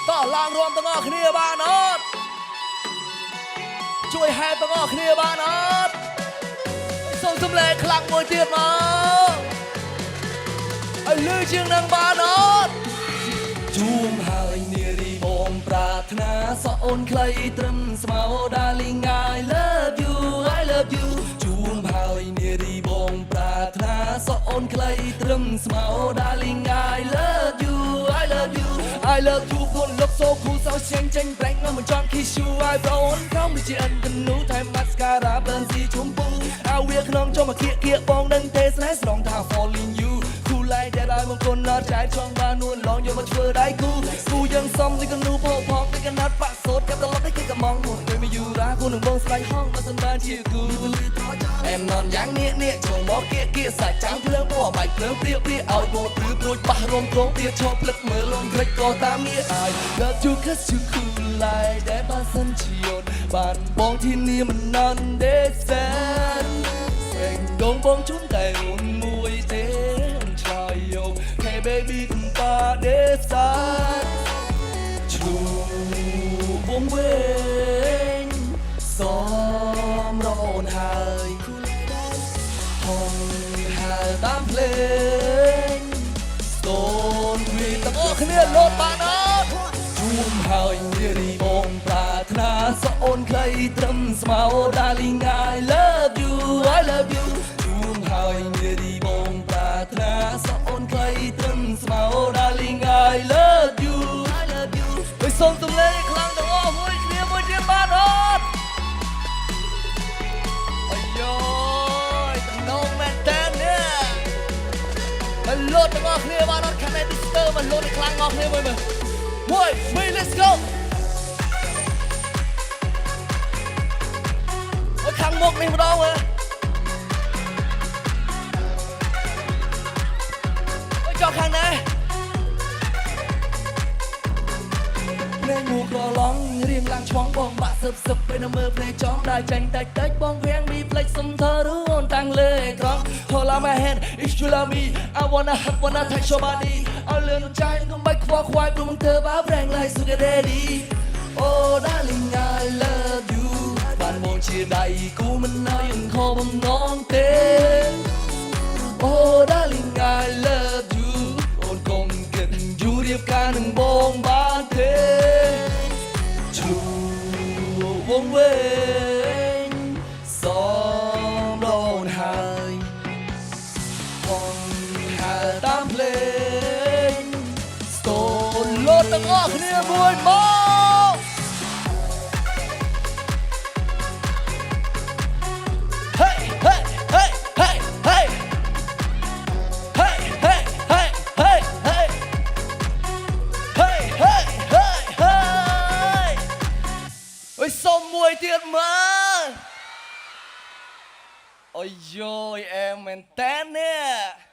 ก็ลางรวมตั้งออกគ្នាបានអត់ជួយហែตั้งអอกគ្នាបានអត់សូមសំឡេងខ្លាំងមួយទៀតមកឲ្យលឺជាងនឹងបានអត់ជួមហើយនារីបងប្រាថ្នាសក់អូនខ្លីត្រឹមស្មៅ Darling I love you I love you ជួមហើយនារីបងប្រាថ្នាសក់អូនខ្លីត្រឹមស្មៅ Darling I love you I love you I love you ខ្លួនលោកសូគូសោចេញចេញប្រេងមកចង់ kiss you I brown ក្រុមដូចជាអិនទៅនូថែម mascara ប៊ឺនស៊ីជុំពូអាវាក្នុងចុំមកគៀកគៀកបងនឹងទេស្នេហ៍ស្រងថា falling you គូឡៃដែលឲ្យមកគុណអត់ចែកចង់បាននួនឡងយកមកធ្វើដៃគូគូយើងសំទីកនូផោផងទីកណាត់បាក់សូតកាប់ត្រឡប់ឲ្យគេកំងមកពេលមកយូរ៉ាគូនឹងបងស្លាញ់ហងបើសិនបានជាគូអែមនន់យ៉ាងនេះចូលមកគៀកគៀកសាច់ចាំងភ្លើងពោះបាច់ភ្លើងព្រាឲ្យបងព្រឺព្រួចបះរំត្រង់ទៀតឈប់ភ្លឹកមើលលំរិចក៏តាមងារ I love you cause you cool like that បើសិនជាអូនបានបងធានាមិននន់ទេសិនពេញដងបងជូនតែអូនមួយទេអូនឆ្លើយយក Hey baby កុំបាទេសាជួបងវិញសមរអូនហើយហងហើយតាមភ្លេងស្ទូនវាទាំងអស់គ្នាលោតបានអត់ជួមហើយនារីបងប្រាថ្នាសក់អូនខ្លីត្រឹមស្មៅ Darling I love you I love you ជួមហើយនារីបងប្រាថ្នាសក់អូនខ្លីត្រឹមស្មៅ Darling I love you I love you ឲ្យសូមទម្លេខ្លាំងទាំងអស់មួយគ្នាមួយទៀតបានអត់អាយ៉យតំណងមែនតើនេះមកលោតទាំងអស់គ្នាបានអត់ខាងនេះទីស្ទើមកលោតឲ្យខ្លាំងអស់គ្នាមួយមើល One, wait, let's go. អូខាងមុខនេះម្ដងមើលអូចុះខាងណាភ្លេងមួកក្រឡងរៀងឡើងឆ្វងបងបាក់សឹបពេលនៅមើលភ្លេងចង់ដែរចាញ់តិចបងវាងមីផ្លេចសុំធើរូអូនតាំងលើអេក្រង់ Hold on my hand if you love me I wanna touch your body អើលឿនចាញ់កុំបាច់ខ្វល់ខ្វាយព្រោះมึงធ្វើបាប Bring like sugar daddy Oh darling I love you បានមកជាដៃគូមិនឲ្យយើងខកបំណងទេ Oh darling I love you អូនកុំគិតយូររៀបការនឹងបងបានទេជួវងវិញសមរអូនហើយហងហើយតាមភ្លេងស្ទូនលោតទាំងអស់គ្នាមួយមក Hey hey hey hey hey hey hey hey hey hey hey hey hey hey អើយសុំមួយទៀតមើលអូយយយអែមមែនតើនេះ